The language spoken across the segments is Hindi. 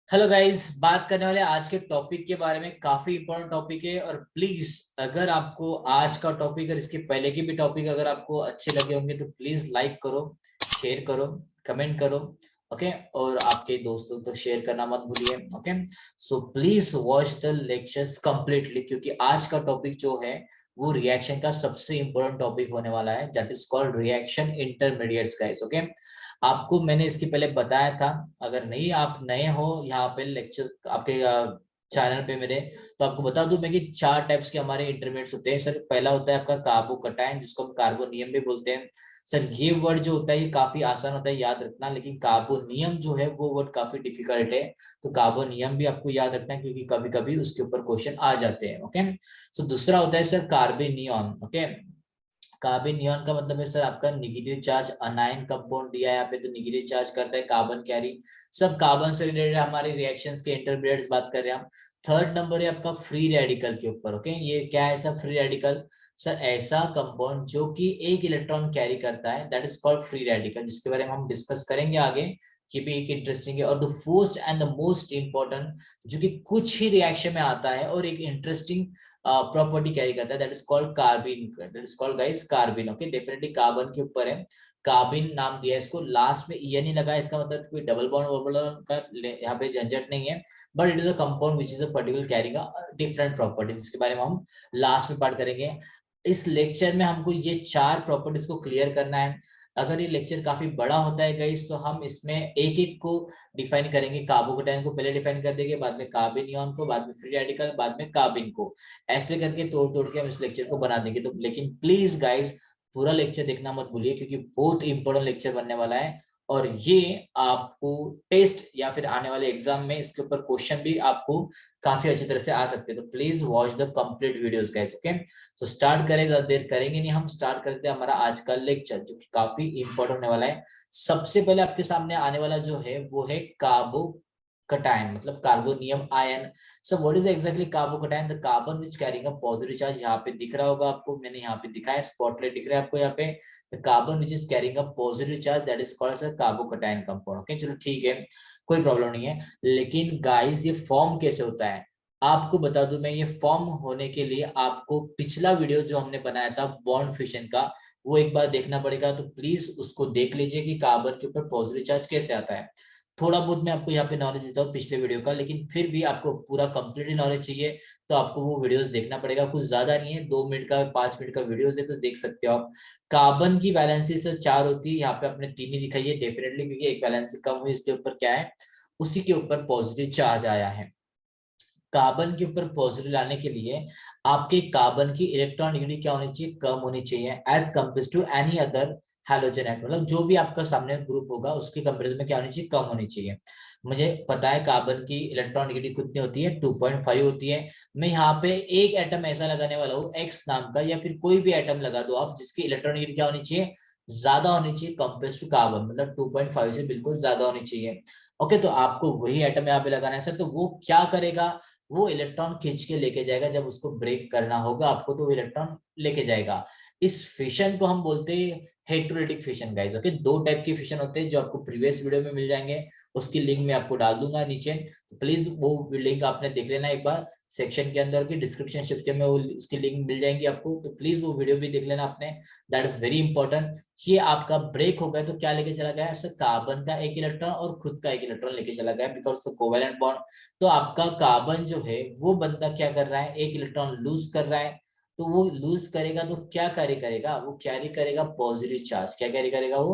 हेलो गाइस, बात करने वाले आज के टॉपिक के बारे में। काफी इंपॉर्टेंट टॉपिक है और प्लीज अगर आपको आज का टॉपिक और इसके पहले के भी टॉपिक अगर आपको अच्छे लगे होंगे तो प्लीज लाइक करो, शेयर करो, कमेंट करो। ओके, और आपके दोस्तों तो शेयर करना मत भूलिए। Okay, so please watch the lectures completely क्योंकि आज का टॉपिक जो है वो रिएक्शन का सबसे इंपॉर्टेंट टॉपिक होने वाला है, that is called reaction intermediates guys. Okay, आपको मैंने इसके पहले बताया था। अगर नहीं आप नए हो यहाँ पे लेक्चर आपके चैनल पे मेरे, तो आपको बता दूं मैं कि चार टाइप्स के हमारे इंटरमीडिएट्स होते हैं सर। पहला होता है आपका कार्बोकटायन, जिसको हम कार्बोनियम भी बोलते हैं। सर ये वर्ड जो होता है ये काफी आसान होता है याद रखना, लेकिन कार्बोनियम जो है वो वर्ड काफी डिफिकल्ट है। तो कार्बोनियम भी आपको याद रखना है क्योंकि कभी कभी उसके ऊपर क्वेश्चन आ जाते हैं। ओके, सो दूसरा होता है सर कार्बेनियन। ओके, कार्बन नियॉन का मतलब है सर आपका निगेटिव चार्ज अनायन कंपाउंड दिया है यहाँ पे, तो निगेटिव चार्ज करता है कार्बन कैरी। सब कार्बन से रिलेटेड हमारे रिएक्शंस के इंटरमीडिएट्स बात कर रहे हैं हम। थर्ड नंबर है आपका फ्री रेडिकल के ऊपर। ओके, ये क्या है सर फ्री रेडिकल? सर ऐसा कंपाउंड जो कि एक इलेक्ट्रॉन कैरी करता है, that is called free radical, जिसके बारे में हम डिस्कस करेंगे आगे। ये भी एक इंटरेस्टिंग है। और the first and the most important जो कि कुछ ही रिएक्शन में आता है और एक इंटरेस्टिंग प्रॉपर्टी कैरी करता है, that is called कार्बिन। That is called guys कार्बिन। Okay, definitely carbon के ऊपर है। कार्बिन नाम दिया है इसको, लास्ट में ई नहीं लगा, इसका मतलब कोई डबल बॉन्ड वबल का यहाँ पे झंझट नहीं है। But it is a compound which is a particular carrying different properties, जिसके बारे में हम लास्ट में बात करेंगे। इस लेक्चर में हमको ये चार प्रॉपर्टीज को क्लियर करना है। अगर ये लेक्चर काफी बड़ा होता है गाइस तो हम इसमें एक एक को डिफाइन करेंगे। कार्बोकेटाइन को पहले डिफाइन कर देंगे, बाद में कार्बिनियन को, बाद में फ्री रेडिकल, बाद में कार्बिन को। ऐसे करके तोड़ तोड़ के हम इस लेक्चर को बना देंगे। तो लेकिन प्लीज गाइस पूरा लेक्चर देखना मत भूलिए क्योंकि बहुत इंपॉर्टेंट लेक्चर बनने वाला है। और ये आपको टेस्ट या फिर आने वाले एग्जाम में इसके ऊपर क्वेश्चन भी आपको काफी अच्छी तरह से आ सकते हैं। तो please watch the complete videos guys. Okay, तो स्टार्ट करें, ज्यादा देर करेंगे नहीं, हम स्टार्ट करते हैं हमारा आज का लेक्चर जो कि काफी इंपॉर्टेंट होने वाला है। सबसे पहले आपके सामने आने वाला जो है वो है कार्बो कटायन, मतलब carbonium ion. So what is exactly carbocation? The carbon which carrying a positive charge. यहाँ पे दिख रहा होगा आपको, मैंने यहाँ पे दिखाया, स्पॉटलाइट दिख रहा है आपको यहाँ पे। The carbon which is carrying a positive charge that is called as carbocation compound. Okay, चलो ठीक है, कोई प्रॉब्लम नहीं है। लेकिन गाइस ये फॉर्म कैसे होता है आपको बता दूं मैं। ये फॉर्म होने के लिए आपको पिछला वीडियो जो हमने बनाया था बॉन्ड फिशन का, वो एक बार देखना पड़ेगा। तो प्लीज उसको देख लीजिए कि कार्बन के ऊपर पॉजिटिव चार्ज कैसे आता है। थोड़ा बहुत मैं आपको यहाँ पे नॉलेज देता हूँ पिछले वीडियो का, लेकिन फिर भी आपको पूरा कंप्लीटली नॉलेज चाहिए तो आपको वो वीडियोस देखना पड़ेगा। कुछ ज्यादा नहीं है, 2 मिनट का 5 मिनट का वीडियोस है तो देख सकते हो आप। कार्बन की वैलेंसी से 4 होती है, यहाँ पे आपने 3 ही दिखाई है डेफिनेटली, क्योंकि एक वैलेंसी कम हुई, इसके ऊपर क्या है, उसी के ऊपर पॉजिटिव चार्ज आया है। कार्बन के ऊपर पॉजिटिव लाने के लिए आपके कार्बन की इलेक्ट्रॉनिसिटी क्या होनी चाहिए, कम होनी चाहिए as compare to any other halogen atom. मतलब जो भी आपका सामने ग्रुप होगा उसके कंपेरिजन में क्या होनी चाहिए, कम होनी चाहिए। मुझे पता है कार्बन की इलेक्ट्रॉनिसिटी कितनी होती है, 2.5 होती है। मैं यहाँ पे एक एटम ऐसा लगाने वाला हूँ एक्स नाम का, या फिर कोई भी एटम लगा दो आप जिसकी इलेक्ट्रॉनिसिटी क्या होनी चाहिए, ज्यादा होनी चाहिए कंपेयर टू कार्बन, मतलब 2.5 से बिल्कुल ज्यादा होनी चाहिए। ओके, तो आपको वही एटम यहाँ पे लगाना है सर। तो वो क्या करेगा, वो इलेक्ट्रॉन खींच के लेके जाएगा, जब उसको ब्रेक करना होगा आपको तो वो इलेक्ट्रॉन लेके जाएगा। इस फिशन को हम बोलते हैं हेटेरोलिटिक फिशन गाइस। ओके, दो टाइप के फिशन होते हैं जो आपको प्रीवियस वीडियो में मिल जाएंगे, उसकी लिंक मैं आपको डाल दूंगा नीचे। तो प्लीज वो लिंक आपने देख लेना एक बार सेक्शन के अंदर की डिस्क्रिप्शन सेक्शन में, वो उसकी लिंक मिल जाएंगी आपको। तो प्लीज वो वीडियो भी देख लेना आपने, दैट इज वेरी इंपॉर्टेंट। ये आपका ब्रेक हो गया तो क्या लेके चला गया सर, कार्बन का एक इलेक्ट्रॉन और खुद का एक इलेक्ट्रॉन लेके चला गया, बिकॉज कोवेलेंट बॉन्ड। तो आपका कार्बन जो है वो बंदा क्या कर रहा है, एक इलेक्ट्रॉन लूज कर रहा है। तो वो लूज करेगा तो क्या कैरी करेगा, वो कैरी करेगा पॉजिटिव चार्ज। क्या कैरी करेगा वो,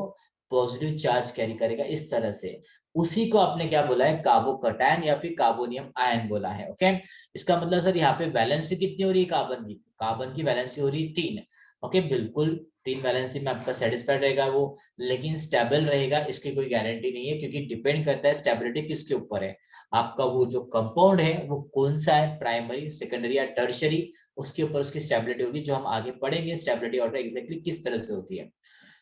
पॉजिटिव चार्ज कैरी करेगा इस तरह से। उसी को आपने क्या बोला है, कार्बोकटायन या फिर कार्बोनियम आयन बोला है। ओके, इसका मतलब सर यहाँ पे वैलेंसी कितनी हो रही है कार्बन की, कार्बन की वैलेंसी हो रही है 3। ओके, बिल्कुल 3 वैलेंसी में आपका सेटिस्फाइड रहेगा वो। लेकिन स्टेबल रहेगा इसकी कोई गारंटी नहीं है, क्योंकि डिपेंड करता है स्टेबिलिटी किसके ऊपर है, आपका वो जो कंपाउंड है वो कौन सा है, प्राइमरी सेकेंडरी या टर्शरी, उसके ऊपर उसकी स्टेबिलिटी होगी, जो हम आगे पढ़ेंगे स्टेबिलिटी ऑर्डर एग्जैक्टली किस तरह से होती है।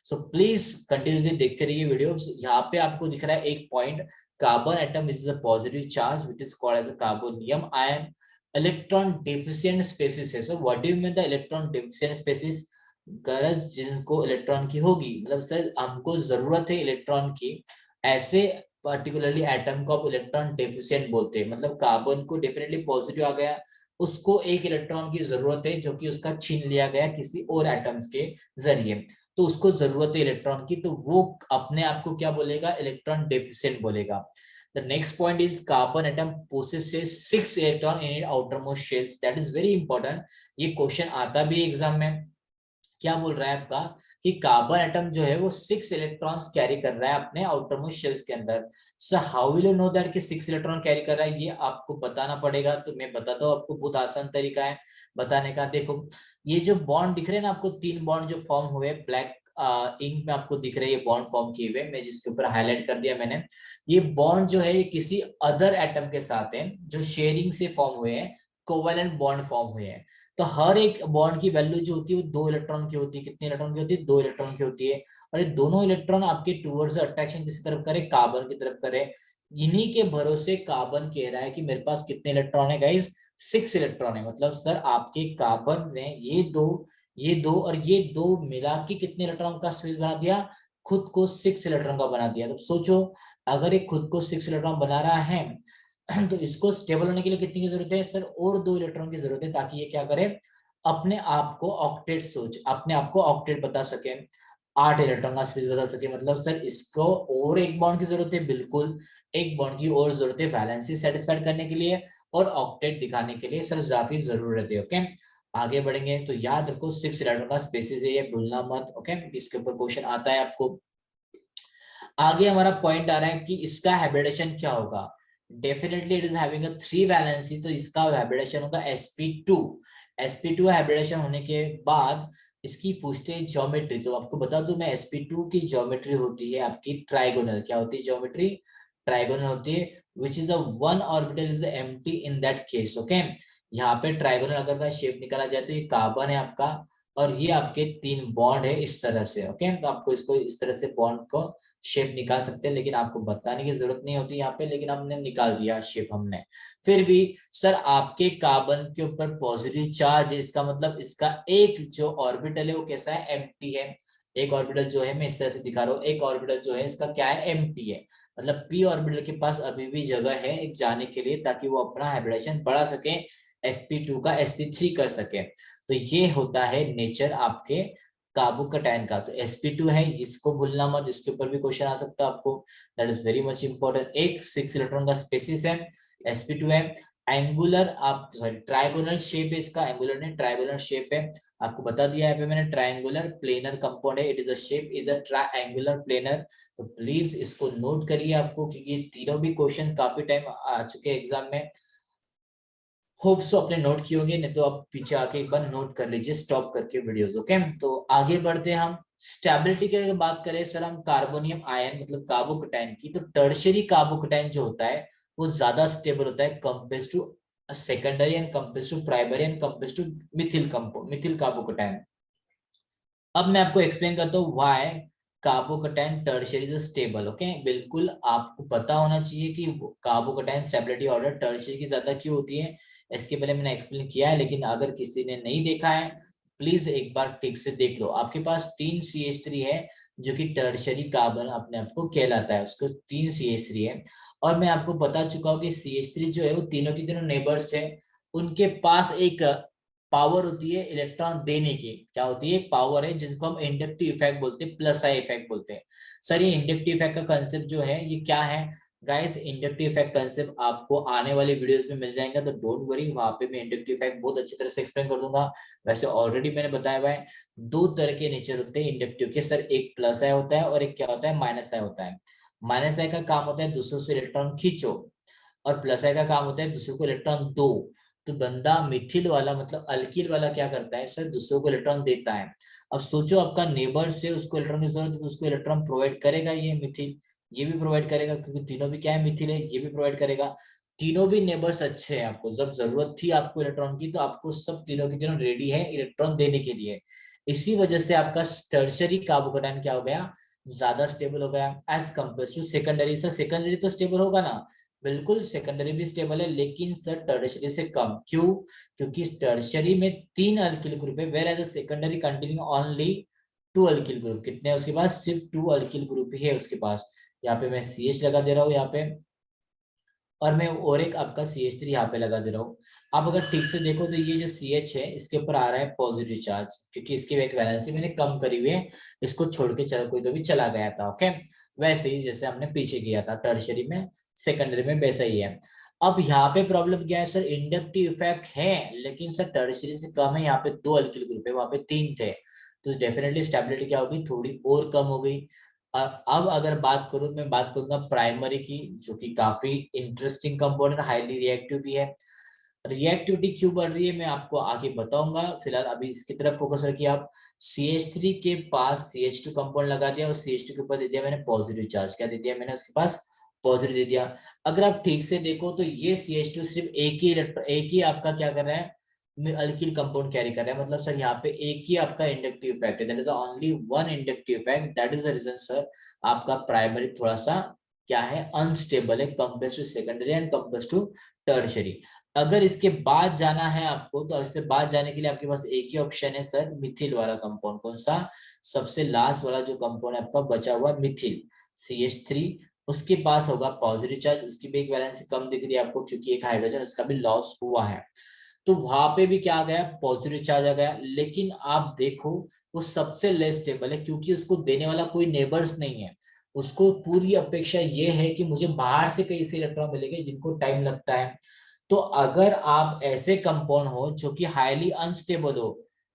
सो प्लीज कंटिन्यूसली देखते रहिए वीडियोस। यहाँ पे आपको दिख रहा है एक point, carbon atom is a positive charge which is called as a carbonium ion. Electron deficient species है। So what do you mean the electron deficient species, गरज जिनको इलेक्ट्रॉन की होगी, मतलब सर हमको जरूरत है इलेक्ट्रॉन की, ऐसे पर्टिकुलरली एटम को आप इलेक्ट्रॉन डेफिशिएंट बोलते हैं, मतलब कार्बन को डेफिनेटली पॉजिटिव आ गया, उसको एक इलेक्ट्रॉन की जरूरत है जो कि उसका छीन लिया गया किसी और एटम्स के जरिए, तो उसको जरूरत है इलेक्ट्रॉन की, तो वो अपने आप को क्या बोलेगा, इलेक्ट्रॉन डेफिशिएंट बोलेगा। The next point is carbon atom possesses 6 electron in its outermost shells. That is very important. ये क्वेश्चन आता भी एग्जाम में, क्या बोल रहा है आपका कि कार्बन एटम जो है वो 6 इलेक्ट्रॉन्स कैरी कर रहा है अपने आउटरमोस्ट शेल्स के अंदर। So how will you know that कि 6 इलेक्ट्रॉन कैरी कर रहा है, ये आपको बताना पड़ेगा। तो मैं बताता हूँ आपको, बहुत आसान तरीका है बताने का। देखो ये जो बॉन्ड दिख रहे हैं ना आपको, 3 बॉन्ड जो फॉर्म हुए ब्लैक इंक में आपको दिख रहे हैं, ये बॉन्ड फॉर्म किए हुए, मैं जिसके ऊपर हाईलाइट कर दिया मैंने, ये बॉन्ड जो है ये किसी अदर एटम के साथ है जो शेयरिंग से फॉर्म हुए हैं, कोवेलेंट बॉन्ड फॉर्म हुए हैं। तो हर एक बॉन्ड की वैल्यू जो होती है वो 2 इलेक्ट्रॉन की होती है। कितने इलेक्ट्रॉन की होती है, 2 इलेक्ट्रॉन की होती है। और ये दोनों इलेक्ट्रॉन आपके टूवर्ड्स अट्रैक्शन किसी तरफ करे, कार्बन की तरफ करे। इन्हीं के भरोसे कार्बन कह रहा है कि मेरे पास कितने इलेक्ट्रॉन है गाइस, 6 इलेक्ट्रॉन है। मतलब सर आपके कार्बन ने ये दो और ये दो मिला के कितने इलेक्ट्रॉन का स्पेस बना दिया, खुद को 6 इलेक्ट्रॉन का बना दिया। तो सोचो अगर ये खुद को 6 इलेक्ट्रॉन बना रहा है तो इसको स्टेबल होने के लिए कितनी की जरूरत है सर, और 2 इलेक्ट्रॉन की जरूरत है, ताकि ये क्या करे, अपने आप को ऑक्टेट अपने आप को ऑक्टेट बता सके, 8 इलेक्ट्रॉन का स्पेस बता सके। मतलब सर इसको और एक बॉन्ड की जरूरत है, बिल्कुल एक बॉन्ड की और जरूरत है वैलेंसी सेटिस्फाइड करने के लिए और ऑक्टेट दिखाने के लिए सर काफी जरूरत है। ओके आगे बढ़ेंगे तो याद रखो 6 इलेक्ट्रॉन का स्पेसिस है, ये भूलना मत। ओके इसके ऊपर क्वेश्चन आता है आपको। आगे हमारा पॉइंट आ रहा है कि इसका हाइब्रिडेशन क्या होगा। Definitely it is having a 3 valency, तो इसका हाइब्रिडेशन होगा sp2। sp2 हाइब्रिडेशन होने के बाद इसकी पूछते हैं ज्योमेट्री। तो आपको बता दूं मैं, sp2 की ज्योमेट्री होती है आपकी ट्राइगोनल। क्या होती है ज्योमेट्री, ट्राइगोनल होती है, which is the one orbital is empty in that case. Okay यहाँ पे ट्राइगोनल अगर का शेप निकाला जाए तो ये कार्बन है आपका, और ये आपके 3 बॉन्ड है इस तरह से। ओके तो आपको इसको इस तरह से बॉन्ड को शेप निकाल सकते हैं, लेकिन आपको बताने की जरूरत नहीं होती यहाँ पे, लेकिन हमने निकाल दिया शेप हमने। फिर भी सर आपके कार्बन के ऊपर पॉजिटिव चार्ज है, इसका मतलब इसका एक जो ऑर्बिटल है वो कैसा है, एम्प्टी है। एक ऑर्बिटल जो है मैं इस तरह से दिखा रहा हूँ, एक ऑर्बिटल जो है इसका क्या है, एम्प्टी है। मतलब पी ऑर्बिटल के पास अभी भी जगह है एक जाने के लिए, ताकि वो अपना हाइब्रिडेशन बढ़ा सके, sp2 का sp3 कर सके। तो ये होता है नेचर आपके कार्बोकैटायन का। तो sp2 है, इसको भूलना मत, इसके ऊपर भी क्वेश्चन आ सकता है आपको, that is very much important. एक 6 इलेक्ट्रॉन का स्पेसिस है, sp2 है। एंगुलर आप सॉरी ट्राइगोनल शेप है इसका, एंगुलर नहीं ट्राइगोनल शेप है, आपको बता दिया है मैंने। ट्राइंगुलर प्लेनर कंपाउंड है, it is a shape is a triangular planar. तो प्लीज इसको नोट करिए आपको, क्योंकि ये तीनों भी क्वेश्चन काफी टाइम आ चुके हैं एग्जाम में। होप सो अपने नोट किए होंगे, नहीं तो आप पीछे आके एक बार नोट कर लीजिए स्टॉप करके वीडियोस। ओके तो आगे बढ़ते हैं हम। स्टेबिलिटी की अगर बात करें सर हम कार्बोनियम आयन मतलब कार्बोकैटायन की, तो टर्शियरी कार्बोकैटायन जो होता है वो ज्यादा स्टेबल होता है compare to secondary and compare to primary and compare to methyl carbocation. अब मैं आपको एक्सप्लेन करता हूँ why carbocation tertiary is stable. Okay बिल्कुल आपको पता होना चाहिए कि कार्बोकैटायन स्टेबिलिटी ऑर्डर टर्शियरी की ज्यादा क्यों होती है, इसके पहले मैंने एक्सप्लेन किया है, लेकिन अगर किसी ने नहीं देखा है प्लीज एक बार ठीक से देख लो। आपके पास 3 CH3 है जो कि टर्शियरी कार्बन अपने आप को कहलाता है, उसको 3 CH3 है। और मैं आपको बता चुका हूँ कि CH3 जो है वो तीनों की तीनों नेबर्स है, उनके पास एक पावर होती है इलेक्ट्रॉन देने की। क्या होती है, एक पावर है जिसको हम इंडक्टिव इफेक्ट बोलते हैं, प्लस आई इफेक्ट बोलते हैं। सर ये इंडक्टिव इफेक्ट का कंसेप्ट जो है ये क्या है गाइस, इंडक्टिव इफेक्ट कंसेप्ट आपको आने वाले वीडियोस में मिल जाएगा, तो डोंट वरी, वहां पे मैं इंडक्टिव इफेक्ट बहुत अच्छी तरह से एक्सप्लेन कर दूंगा। वैसे ऑलरेडी मैंने बताया हुआ है 2 तरह के नेचर होते हैं इंडक्टिव के सर, एक प्लस आई होता है और एक क्या होता है, माइनस आई होता है। माइनस आई का काम होता है दूसरों से इलेक्ट्रॉन खींचो, और प्लस आई का काम होता है दूसरों को इलेक्ट्रॉन दो। तो बंदा मिथिल वाला मतलब अल्किल वाला क्या करता है सर, दूसरों को इलेक्ट्रॉन देता है। अब सोचो आपका नेबर से उसको इलेक्ट्रॉन की जरूरत है तो उसको इलेक्ट्रॉन प्रोवाइड करेगा ये मिथिल, ये भी प्रोवाइड करेगा, क्योंकि तीनों भी क्या है, मिथिल है, ये भी प्रोवाइड करेगा। तीनों भी नेबर्स अच्छे हैं, आपको जब जरूरत थी आपको इलेक्ट्रॉन की तो आपको सब तीनों की तीनों रेडी है इलेक्ट्रॉन देने के लिए। इसी वजह से आपका टर्शियरी कार्बोकैटायन क्या हो गया, ज्यादा स्टेबल हो गया as compare to secondary. Sir secondary तो स्टेबल होगा ना, बिल्कुल सेकेंडरी भी स्टेबल है, लेकिन सर टर्शियरी से कम। क्यों, क्योंकि टर्शियरी में 3 अल्किल ग्रुप है, whereas secondary containing only 2 alkyl group. कितने उसके पास, सिर्फ 2 अल्किल ग्रुप ही है उसके पास। यहाँ पे मैं CH लगा दे रहा हूँ यहाँ पे, और मैं और एक आपका CH3 यहाँ पे लगा दे रहा हूँ। आप अगर ठीक से देखो तो ये जो CH है इसके ऊपर आ रहा है पॉजिटिव चार्ज, क्योंकि इसकी एक वैलेंसी मैंने कम करी हुई है, इसको छोड़ के चलो कोई तो भी चला गया था। ओके, वैसे ही जैसे हमने पीछे किया था टर्शरी में, सेकेंडरी में वैसा ही है। अब यहाँ पे प्रॉब्लम क्या है सर, इंडक्टिव इफेक्ट है लेकिन सर टर्शरी से कम है, यहाँ पे 2 अल्किल ग्रुप है, वहां पे 3 थे, तो डेफिनेटली स्टेबिलिटी क्या होगी, थोड़ी और कम हो गई। अब अगर बात करूं, मैं बात करूंगा प्राइमरी की, जो कि काफी इंटरेस्टिंग कंपोनेंट, हाईली रिएक्टिव भी है। रिएक्टिविटी क्यों बढ़ रही है मैं आपको आगे बताऊंगा, फिलहाल अभी इसकी तरफ फोकस रखिए आप। CH3 के पास CH2 कंपाउंड लगा दिया और CH2 के ऊपर दे दिया मैंने पॉजिटिव चार्ज, क्या दे दिया मैंने उसके पास, पॉजिटिव दे दिया। अगर आप ठीक से देखो तो ये CH2 सिर्फ एक ही आपका क्या कर रहा है, अल्किल कंपाउंड कैरी कर रहा है, मतलब सर यहाँ पे एक ही आपका इंडक्टिव इफेक्ट है, that is only one inductive effect, that is the reason sir आपका प्राइमरी थोड़ा सा क्या है, अनस्टेबल है compare to secondary and compare to tertiary. अगर इसके बाद जाना है आपको, तो इसके बाद जाने के लिए आपके पास एक ही ऑप्शन है सर, मिथिल वाला कंपाउंड। कौन सा, सबसे लास्ट वाला जो कंपाउंड है आपका बचा हुआ मिथिल, CH3, उसके पास होगा पॉजिटिव चार्ज, उसकी भी एक वैलेंसी कम दिख रही है आपको क्योंकि एक हाइड्रोजन उसका भी लॉस हुआ है, तो वहां पे भी क्या आ गया, पॉजिटिव चार्ज आ गया। लेकिन आप देखो वो सबसे लेस स्टेबल है क्योंकि उसको देने वाला कोई नेबर्स नहीं है, उसको पूरी अपेक्षा ये है कि मुझे बाहर से कई से इलेक्ट्रॉन मिलेंगे जिनको टाइम लगता है। तो अगर आप ऐसे कंपाउंड हो जो कि हाईली अनस्टेबल हो,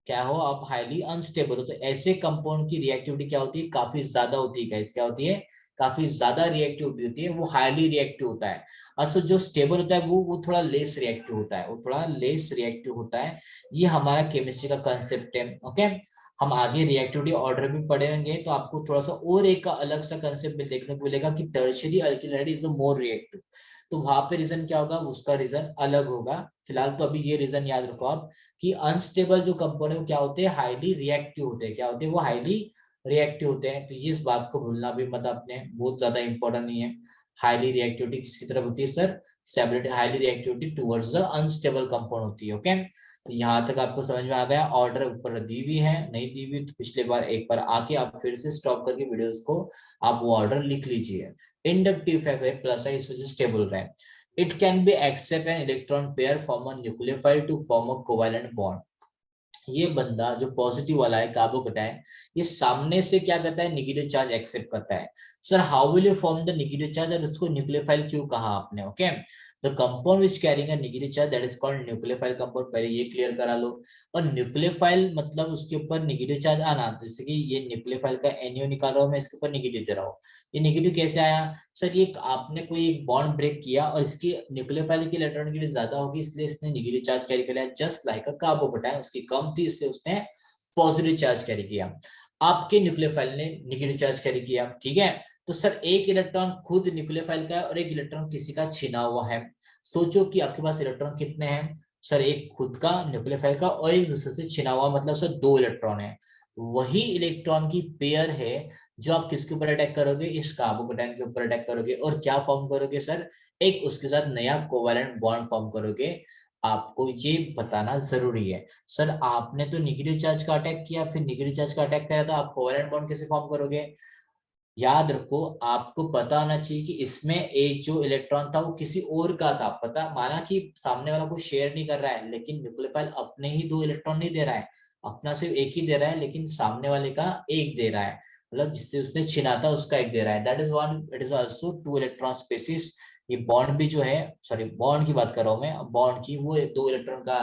क्या हो आप हाईली अनस्टेबल हो, तो ऐसे कंपाउंड की रिएक्टिविटी क्या होती है, काफी ज्यादा होती है। क्या होती है, काफी ज्यादा रिएक्टिविटी होती है, वो हाईली रिएक्टिव होता है। और जो स्टेबल होता है वो थोड़ा लेस रिएक्टिव होता है, वो थोड़ा लेस रिएक्टिव होता है। ये हमारा केमिस्ट्री का कंसेप्ट है। ओके, हम आगे रिएक्टिविटी ऑर्डर भी पढ़ेंगे तो आपको थोड़ा सा और एक अलग सा कंसेप्ट भी देखने को मिलेगा कि tertiary alkyl is more reactive, तो वहां पे रीजन क्या होगा, उसका रीजन अलग होगा। फिलहाल तो अभी ये रीजन याद रखो आप कि अनस्टेबल जो कंपाउंड है वो क्या होते हैं, हाईली रिएक्टिव होते हैं। क्या होते हैं, वो हाईली रिएक्टिव होते हैं। तो इस बात को भूलना भी मत अपने, बहुत ज्यादा इंपॉर्टेंट नहीं है। हाईली रिएक्टिविटी किसकी तरफ होती है sir, stability, highly reactivity towards the unstable compound होती है। ओके, तो यहाँ तक आपको समझ में आ गया। ऑर्डर ऊपर दी हुई है, नहीं दी हुई तो पिछले बार एक बार आके आप फिर से स्टॉप करके वीडियोस को आप वो ऑर्डर लिख लीजिए। इंडक्टिव इफेक्ट है, प्लस है, इस वजह से स्टेबल रहे। It can be accept an electron pair from a nucleophile to form a covalent bond. ये बंदा जो पॉजिटिव वाला है कार्बोकटायन, ये सामने से क्या करता है, नेगेटिव चार्ज एक्सेप्ट करता है। Sir how will you form the negative charge, और उसको न्यूक्लियोफाइल क्यों कहा आपने। Okay, the compound which carrying a negative charge that is called nucleophile compound, पहले ये क्लियर करा लो। और न्यूक्लियोफाइल मतलब उसके ऊपर नेगेटिव चार्ज आना, जैसे कि ये न्यूक्लियोफाइल का NO निकाल रहा हूं मैं, इसके ऊपर नेगेटिव दे रहा हूँ। ये नेगेटिव कैसे आया सर, ये आपने कोई एक बॉन्ड ब्रेक किया और इसकी न्यूक्लियोफाइल की इलेक्ट्रॉनिक ज्यादा होगी, इसलिए इसने नेगेटिव चार्ज कैरी किया, जस्ट लाइक अ कार्बोकटायन, उसकी कम थी इसलिए उसने पॉजिटिव चार्ज कैरी किया। आपके न्यूक्लियोफाइल ने नेगेटिव चार्ज कैरी किया, ठीक है। तो सर एक इलेक्ट्रॉन खुद न्यूक्लियोफाइल का है और एक इलेक्ट्रॉन किसी का छिना हुआ है। सोचो कि आपके पास इलेक्ट्रॉन कितने हैं सर, एक खुद का न्यूक्लियोफाइल का और एक दूसरे से छिना हुआ, मतलब सर 2 इलेक्ट्रॉन है। वही इलेक्ट्रॉन की पेयर है जो आप किसके ऊपर अटैक करोगे, इस कार्बोकटायन के ऊपर अटैक करोगे, और क्या फॉर्म करोगे सर, एक उसके साथ नया कोवैलेंट बॉन्ड फॉर्म करोगे। आपको ये बताना जरूरी है। सर आपने तो नेगेटिव चार्ज का अटैक किया, फिर नेगेटिव चार्ज का अटैक करा तो आप कोवैलेंट बॉन्ड कैसे फॉर्म करोगे। याद रखो, आपको पता होना चाहिए कि इसमें एक जो इलेक्ट्रॉन था वो किसी और का था, पता माना कि सामने वाला को शेयर नहीं कर रहा है, लेकिन न्यूक्लियोफाइल अपने ही 2 इलेक्ट्रॉन नहीं दे रहा है, अपना सिर्फ एक ही दे रहा है, लेकिन सामने वाले का एक दे रहा है, मतलब जिससे उसने छिना था उसका एक दे रहा है। That is one, it is also 2 electron species. ये बॉन्ड भी जो है, सॉरी बॉन्ड की बात कर रहा हूं मैं, बॉन्ड की, वो 2 इलेक्ट्रॉन का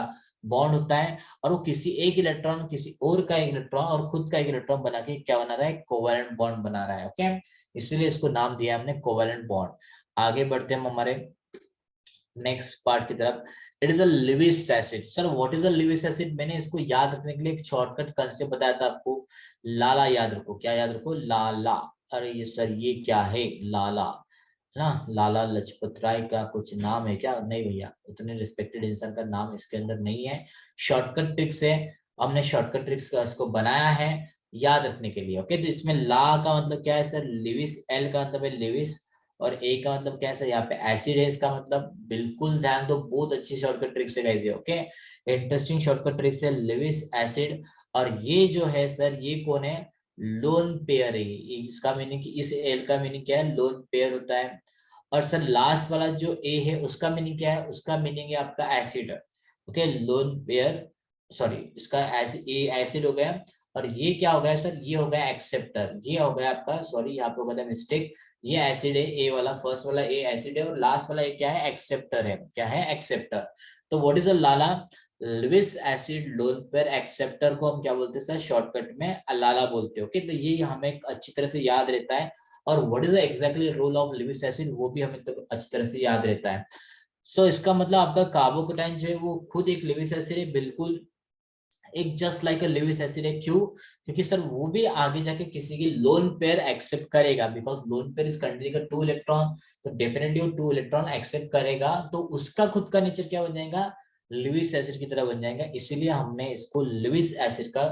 बॉन्ड होता है, और वो किसी एक इलेक्ट्रॉन किसी और का एक इलेक्ट्रॉन और खुद का एक इलेक्ट्रॉन बना के क्या बना रहा है, कोवैलेंट बॉन्ड बना रहा है। ओके, इसलिए इसको नाम दिया हमने कोवैलेंट बॉन्ड। आगे बढ़ते हैं हम हमारे नेक्स्ट पार्ट की तरफ। It is a Lewis acid. Sir what is a Lewis acid, मैंने इसको याद रखने के लिए एक शॉर्टकट कंसेप्ट बताया था आपको, लाला याद रखो। क्या याद रखो, लाला। अरे ये सर ये क्या है, लाला ना, लाला लाजपत राय का कुछ नाम है क्या, नहीं भैया, उतने रिस्पेक्टेड इंसान का नाम इसके अंदर नहीं है। शॉर्टकट ट्रिक्स है, हमने शॉर्टकट ट्रिक्स का इसको बनाया है याद रखने के लिए। ओके, तो इसमें ला का मतलब क्या है सर, लिविस, एल का मतलब है लिविस, और ए का मतलब क्या है सर, यहाँ पे एसिड है, इसका मतलब बिल्कुल ध्यान दो, बहुत अच्छी शॉर्टकट ट्रिक्स है गाइस ये। ओके, इंटरेस्टिंग शॉर्टकट ट्रिक्स है, लिविस एसिड। और ये जो है सर, ये कौन है, लोन पेयर है। इसका मीनिंग, इस एल का मीनिंग क्या है, लोन पेयर होता है। और सर लास्ट वाला जो ए है उसका मीनिंग क्या है, उसका मीनिंग है आपका acid. Okay, lone pair, sorry इसका एसिड हो गया। और ये क्या हो गया सर, ये हो गया एक्सेप्टर, ये हो गया आपका, सॉरी यहाँ पे हो गया मिस्टेक, ये एसिड है ए वाला, फर्स्ट वाला ए एसिड है और लास्ट वाला ए क्या है, एक्सेप्टर है। क्या है, एक्सेप्टर। तो what is a Lala, Lewis acid lone pair acceptor को हम क्या बोलते हैं सर, शॉर्टकट में अलाला बोलते हैं। ओके, तो ये हमें अच्छी तरह से याद रहता है। और what is exactly role of Lewis acid, वो भी हमें तो अच्छी तरह से याद रहता है। सो इसका मतलब आपका कार्बोकेटाइन जो है वो खुद एक लुइस एसिड है, बिल्कुल एक जस्ट लाइक अ लुइस एसिड है। क्यों, क्योंकि सर वो भी आगे जाके किसी की लोन पेयर एक्सेप्ट करेगा, because lone pair is containing a 2 electron, तो डेफिनेटली वो 2 इलेक्ट्रॉन एक्सेप्ट करेगा, तो उसका खुद का नेचर क्या बन जाएगा, लुइस एसिड की तरह बन जाएगा। इसीलिए हमने इसको लुइस एसिड का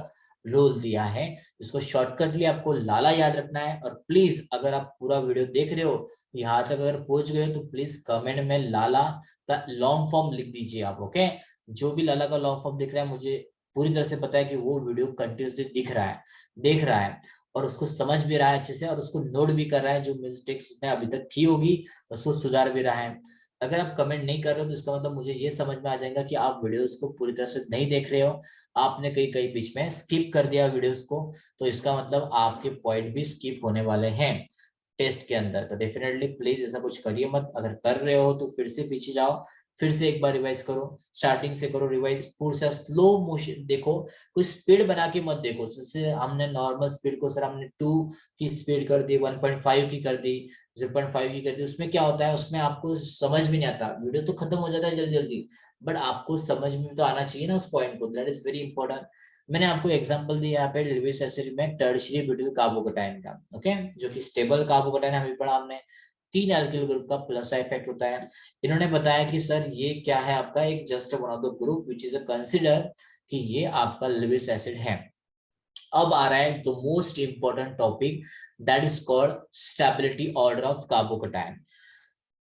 रोल दिया है। इसको शॉर्टकटली आपको लाला याद रखना है। और प्लीज अगर आप पूरा वीडियो देख रहे हो, यहाँ तक अगर पहुंच गए तो प्लीज कमेंट में लाला का लॉन्ग फॉर्म लिख दीजिए आप। ओके, जो भी लाला का लॉन्ग फॉर्म दिख रहा है, मुझे पूरी तरह से पता है कि वो वीडियो कंटिन्यूसली दिख रहा है, देख रहा है, और उसको समझ भी रहा है अच्छे से, और उसको नोट भी कर रहा है, जो मिस्टेक्स उसने अभी तक की होगी उसको सुधार भी रहा है। अगर आप कमेंट नहीं कर रहे हो तो इसका मतलब मुझे ये समझ में आ जाएगा कि आप वीडियोस को पूरी तरह से नहीं देख रहे हो, आपने कई कई बीच में स्किप कर दिया वीडियोस को, तो इसका मतलब आपके पॉइंट भी स्किप होने वाले हैं टेस्ट के अंदर। तो डेफिनेटली प्लीज ऐसा कुछ करिए मत, अगर कर रहे हो तो फिर से पीछे जाओ, फिर से एक बार रिवाइज करो, स्टार्टिंग से करो रिवाइज, पूरा सा स्लो मोशन देखो, कोई स्पीड बना के मत देखो। जैसे हमने नॉर्मल स्पीड को सर हमने 2 की स्पीड कर दी, 1.5 की कर दी, 0.5 की कर दी, उसमें क्या होता है, उसमें आपको समझ भी नहीं आता, वीडियो तो खत्म हो जाता है जल्दी जल्दी, बट आपको समझ में तो आना चाहिए ना उस पॉइंट को, दैट इज वेरी इंपॉर्टेंट। मैंने आपको एग्जांपल दिया यहाँ पे लुइस एसिड में टर्शियरी ब्यूटिल कार्बोकेटाइन का। ओके, जो कि स्टेबल कार्बोकेटाइन अभी पढ़ा हमने, 3 एल्किल ग्रुप का प्लस इफेक्ट होता है। इन्होंने बताया कि सर ये क्या है आपका, एक just one of the group which is consider कि ये आपका लुइस एसिड है। अब आ रहा है the most important topic, that is called stability order of carbocation.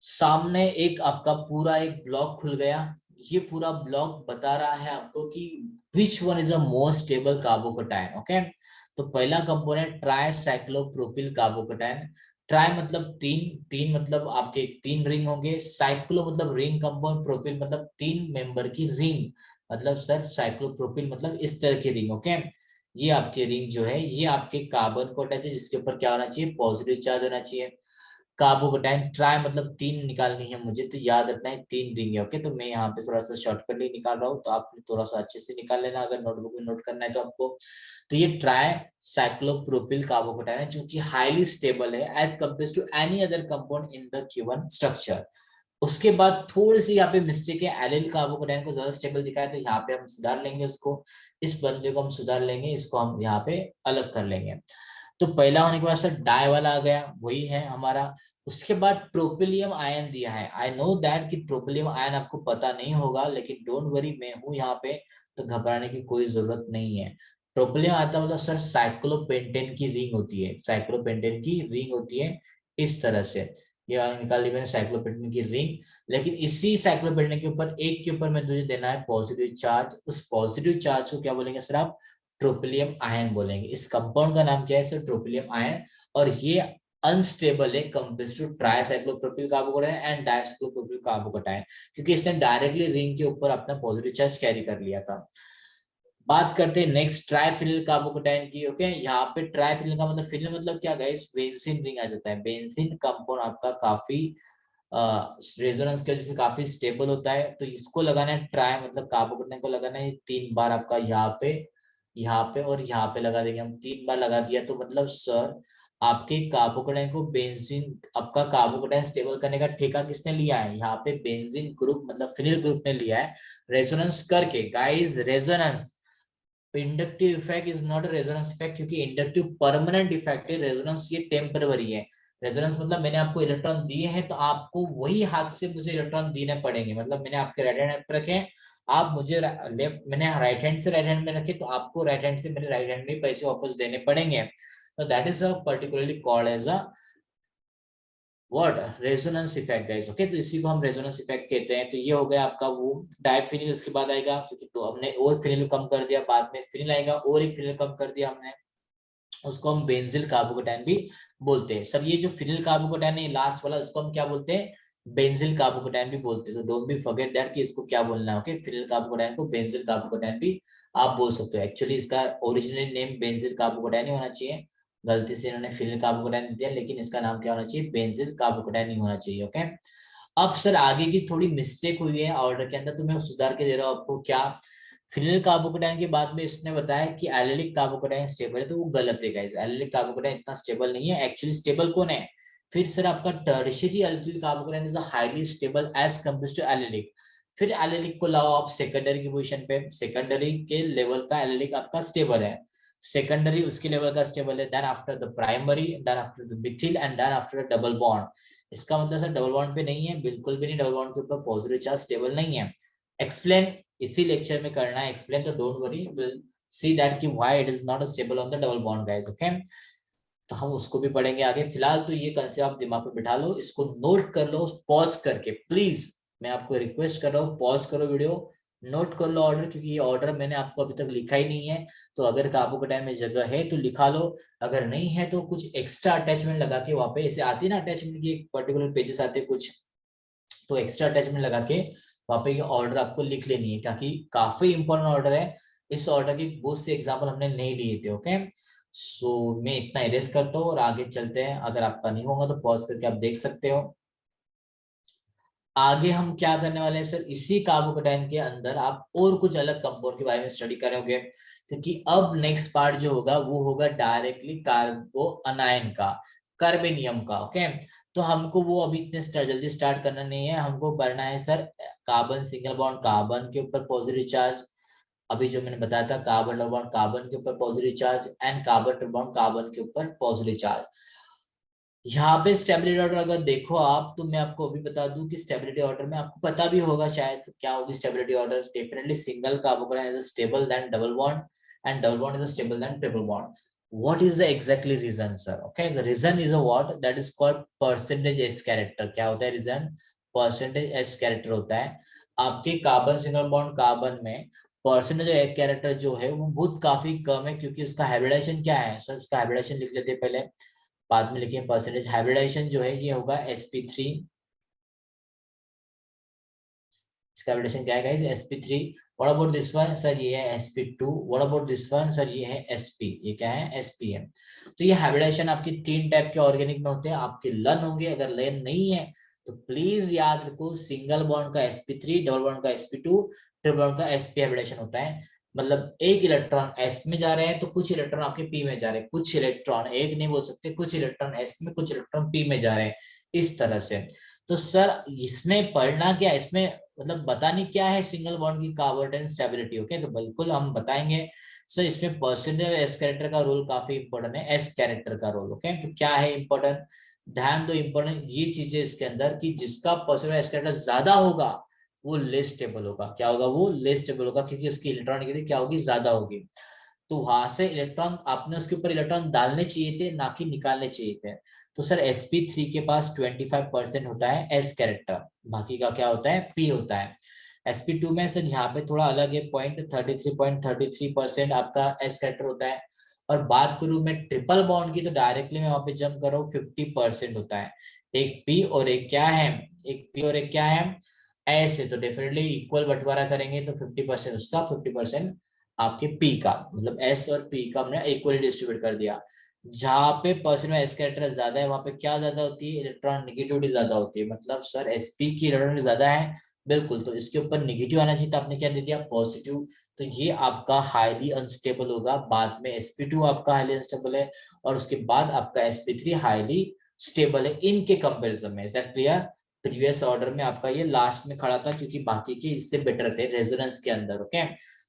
सामने एक आपका पूरा एक ब्लॉक खुल गया, ये पूरा ब्लॉक बता रहा है आपको कि which one is a most stable carbocation. Okay, तो पहला कंपोनेंट ट्राइसाइक्लोप्रोपिल कार्बोकेटाइन। ट्राई मतलब तीन, तीन मतलब आपके 3 रिंग होंगे, साइक्लो मतलब रिंग कंपाउंड, प्रोपिल मतलब 3 मेंबर की रिंग, मतलब सर साइक्लोप्रोपिल मतलब इस तरह की रिंग। ओके, ये आपके रिंग जो है ये आपके कार्बन को अटैच है, जिसके ऊपर क्या होना चाहिए, पॉजिटिव चार्ज होना चाहिए। कार्बोकेटाइन ट्राई मतलब 3 निकालनी है मुझे, तो याद रखना है 3 रिंग है। ओके, तो मैं यहाँ पे थोड़ा सा शॉर्टकट ही निकाल रहा हूँ, तो आप थोड़ा सा अच्छे से निकाल लेना अगर नोटबुक में नोट करना है तो आपको। तो ये ट्राई साइक्लोप्रोपिल कार्बोकेटाइन है, जो कि हाईली स्टेबल है as compare to any other compound in the given structure. उसके बाद थोड़ी सी यहाँ पे मिस्टेक है, एलिल कार्बोकेटाइन को ज्यादा स्टेबल दिखाया, तो यहाँ पे हम सुधार लेंगे उसको, इस बंदे को हम सुधार लेंगे, इसको हम यहाँ पे अलग कर लेंगे। तो पहला होने के बाद सर डाई वाला आ गया, वही है हमारा। उसके बाद ट्रोपिलियम आयन दिया है। आई नो दैट कि ट्रोपिलियम आयन आपको पता नहीं होगा, लेकिन डोंट वरी, मैं हूं यहाँ पे, तो घबराने की कोई जरूरत नहीं है। ट्रोपिलियम आता मतलब सर साइक्लोपेंटेन की रिंग होती है, साइक्लोपेंटेन की रिंग होती है इस तरह से, ये निकाल ली मैंने साइक्लोपेंटेन की रिंग। लेकिन इसी साइक्लोपेंटेन के ऊपर एक के ऊपर मैं तुझे देना है पॉजिटिव चार्ज, उस पॉजिटिव चार्ज को क्या बोलेंगे सर आप, ट्रोपिलियम आयन बोलेंगे। इस कंपाउंड का नाम क्या है सर, ट्रोपिलियम आयन। और ये अनस्टेबल है compare to tricyclopropyl carbocation and dicyclopropyl carbocation, क्योंकि इसने डायरेक्टली रिंग के ऊपर अपना पॉजिटिव चार्ज कैरी कर लिया था। बात करते हैं नेक्स्ट ट्राइफिनिल कार्बोकेटाइन की। ओके, यहाँ पे ट्राइफिनिल का मतलब, फिनिल मतलब क्या गाइस, बेंजीन रिंग आ जाता है। बेंजीन कंपाउंड आपका काफी रेजोनेंस की वजह से काफी स्टेबल होता है, तो इसको लगाना है, ट्राई मतलब कार्बोकेटाइन को लगाना है 3 बार आपका यहाँ पे, यहाँ पे और यहाँ पे लगा देंगे हम, 3 बार लगा दिया, तो मतलब सर आपके कार्बोकेटाइन को बेंजीन, आपका कार्बोकेटाइन स्टेबल करने का ठेका किसने लिया है, यहाँ पे बेंजीन ग्रुप मतलब फिनिल ग्रुप ने लिया है, रेजोनेंस करके। Guys resonance, inductive effect is not a resonance effect, क्योंकि इंडक्टिव परमानेंट इफेक्ट है, रेजोनेंस ये टेम्पररी है। रेजोनेंस मतलब मैंने आपको इलेक्ट्रॉन दिए हैं, तो आपको वही हाथ से मुझे इलेक्ट्रॉन देने पड़ेगे, मतलब मैंने आपके राइट हैंड पे रखे, आप मुझे लेफ्ट, मैंने राइट हैंड से राइट हैंड में रखे, तो आपको राइट हैंड से मेरे राइट हैंड में पैसे वापस देने पड़ेंगे। तो that is a particularly called as a what, resonance effect guys. Okay, तो इसी को हम रेजोनेंस इफेक्ट कहते हैं। तो ये हो गया आपका वो डाइफिनिल, उसके बाद आएगा, क्योंकि तो हमने और फिनिल कम कर दिया, बाद में फिनिल आएगा और एक फिनिल कम कर दिया हमने, उसको हम बेंजिल कार्बोकेटाइन भी बोलते हैं। सर ये जो फिनिल कार्बोकेटाइन है लास्ट वाला, उसको हम क्या बोलते हैं, बेंजिल कार्बोकेटाइन भी बोलते हैं। तो डोंट बी फॉरगेट दैट कि इसको क्या बोलना है। ओके, फिनिल कार्बोकेटाइन को बेंजिल कार्बोकेटाइन भी आप बोल सकते हो। एक्चुअली इसका ओरिजिनल नेम बेंजिल कार्बोकेटाइन ही होना चाहिए, गलती से इन्होंने फिनिल कार्बोकेटाइन दिया, लेकिन इसका नाम क्या होना चाहिए, बेंजिल कार्बोकेटाइन ही होना चाहिए। ओके, अब सर आगे की थोड़ी मिस्टेक हुई है ऑर्डर के अंदर, तो मैं सुधार के दे रहा हूँ आपको। क्या, फिनिल कार्बोकेटाइन के बाद में इसने बताया कि एलिलिक कार्बोकेटाइन स्टेबल है, तो वो गलत है गाइस। एलिलिक कार्बोकेटाइन इतना स्टेबल नहीं है। एक्चुअली स्टेबल कौन है, फिर सर आपका tertiary alkyl carbocation is highly stable as compare to allylic. फिर एलिलिक को लाओ आप सेकेंडरी की पोजीशन पे, सेकेंडरी के लेवल का एलिलिक आपका स्टेबल है, सेकेंडरी उसके लेवल का स्टेबल है, then after the primary, then after the methyl and then after double bond. इसका मतलब सर डबल बॉन्ड पे नहीं है, बिल्कुल भी नहीं, डबल बॉन्ड के ऊपर पॉजिटिव चार्ज स्टेबल नहीं है। एक्सप्लेन इसी लेक्चर में करना है एक्सप्लेन, तो don't worry, will see that कि why it is not stable on the double bond guys. Okay, तो हम उसको भी पढ़ेंगे आगे। फिलहाल तो ये कंसेप्ट आप दिमाग में बिठा लो, इसको नोट कर लो पॉज करके प्लीज। मैं आपको रिक्वेस्ट कर रहा हूँ, पॉज करो वीडियो, नोट कर लो ऑर्डर, क्योंकि ये ऑर्डर मैंने आपको अभी तक लिखा ही नहीं है। तो अगर कार्बोकेटाइन में जगह है तो लिखा लो, अगर नहीं है तो कुछ एक्स्ट्रा अटैचमेंट लगा के वहां पे, ऐसे आती है ना अटैचमेंट की, एक पर्टिकुलर पेजेस आते हैं कुछ, तो एक्स्ट्रा अटैचमेंट लगा के वहां पे ये ऑर्डर आपको लिख लेनी है, ताकि काफी इंपॉर्टेंट ऑर्डर है। इस ऑर्डर की बहुत से एग्जाम्पल हमने नहीं लिए थे। ओके, सो मैं इतना इरेज करता हूँ और आगे चलते हैं। अगर आपका नहीं होगा तो पॉज करके आप देख सकते हो। आगे हम क्या करने वाले हैं सर, इसी कार्बोकेटाइन के अंदर आप और कुछ अलग कंपाउंड के बारे में स्टडी करोगे, क्योंकि अब नेक्स्ट पार्ट जो होगा वो होगा डायरेक्टली कार्बो अनायन का, कार्बेनियम का। ओके, तो हमको वो अभी इतने जल्दी स्टार्ट करना नहीं है, हमको करना है sir carbon single bond carbon के ऊपर पॉजिटिव चार्ज, अभी जो मैंने बताया था कार्बन डबल बॉन्ड कार्बन के ऊपर positive charge and carbon triple bond carbon के ऊपर पॉजिटिव चार्ज। यहाँ पे स्टेबिलिटी ऑर्डर अगर देखो आप, तो मैं आपको अभी बता दूं कि स्टेबिलिटी ऑर्डर में आपको पता भी होगा शायद क्या होगी stability order. Definitely single carbocation is stable then double bond and double bond is stable then triple bond. What is the exactly reason sir? Okay, the reason is a what that is called percentage s character। क्या होता है रीजन, परसेंटेज s character होता है। आपके कार्बन सिंगल बॉन्ड कार्बन में परसेंटेज एक कैरेक्टर जो है वो बहुत काफी कम है, क्योंकि इसका हाइब्रिडाइजेशन क्या है सर, इसका हाइब्रिडाइजेशन लिख लेते हैं पहले, बाद में लिखें परसेंटेज। हाइब्रिडाइजेशन जो है ये होगा sp3, इसका हाइब्रिडेशन क्या है guys, sp3। What about this one sir, ये है sp2। What about this one sir, ये है sp, ये क्या है sp है। तो ये हाइब्रिडेशन आपकी तीन टाइप के ऑर्गेनिक में होते हैं, आपके लन होंगे, अगर लन नहीं है तो प्लीज याद रखो सिंगल बॉन्ड का sp3, डबल बॉन्ड का sp2, ट्रिपल बॉन्ड का sp हाइब्रिडेशन होता है। मतलब एक इलेक्ट्रॉन s में जा रहे हैं तो कुछ इलेक्ट्रॉन आपके p में जा रहे हैं, कुछ इलेक्ट्रॉन, एक नहीं बोल सकते, कुछ इलेक्ट्रॉन s में कुछ इलेक्ट्रॉन p में जा रहे हैं, इस तरह से। तो सर इसमें पढ़ना क्या, इसमें मतलब बतानी क्या है सिंगल बॉन्ड की कार्बोकेटाइन स्टेबिलिटी। ओके, तो बिल्कुल हम बताएंगे सर। इसमें परसेंटेज एस कैरेक्टर का रोल काफी इंपॉर्टेंट है, एस कैरेक्टर का रोल। ओके, तो क्या है इंपॉर्टेंट, ध्यान दो इंपॉर्टेंट ये चीजें इसके अंदर, कि जिसका परसेंटेज एस कैरेक्टर ज्यादा होगा वो लेस स्टेबल होगा। क्या होगा, वो लेस स्टेबल होगा, क्योंकि उसकी इलेक्ट्रॉनिक क्या होगी, ज्यादा होगी। तो वहां से इलेक्ट्रॉन आपने उसके ऊपर इलेक्ट्रॉन डालने चाहिए थे, ना कि निकालने चाहिए थे। तो सर sp3 के पास 25% होता है एस कैरेक्टर, बाकी का क्या होता है, पी होता है। sp2 में सर यहाँ पे थोड़ा अलग है पॉइंट, 33.33% आपका एस कैरेक्टर होता है। और बात करूं मैं ट्रिपल बॉन्ड की, तो डायरेक्टली मैं वहां पे जंप कर रहा हूँ, 50% होता है। एक पी और एक क्या है, एक पी और एक क्या है, ऐसे। तो डेफिनेटली इक्वल बंटवारा करेंगे, तो 50% उसका, 50% आपके पी का, मतलब एस और पी का हमने इक्वली डिस्ट्रीब्यूट कर दिया। जहां पे परसेंट में एस कैरेक्टर ज्यादा है वहां पे क्या ज्यादा होती है, इलेक्ट्रॉन निगेटिविटी ज्यादा होती है। मतलब सर एसपी की इलेक्ट्रॉन ज्यादा है, बिल्कुल, तो इसके ऊपर निगेटिव आना चाहिए, तो आपने क्या दे दिया, पॉजिटिव। तो ये आपका हाईली अनस्टेबल होगा। बाद में sp2 आपका हाईली अनस्टेबल है, और उसके बाद आपका sp3 हाईली स्टेबल है इनके कंपेरिजन में। Is that clear? Previous order में आपका ये लास्ट में खड़ा था, क्योंकि बाकी के इससे बेटर थे रेजोनेंस के अंदर। Okay,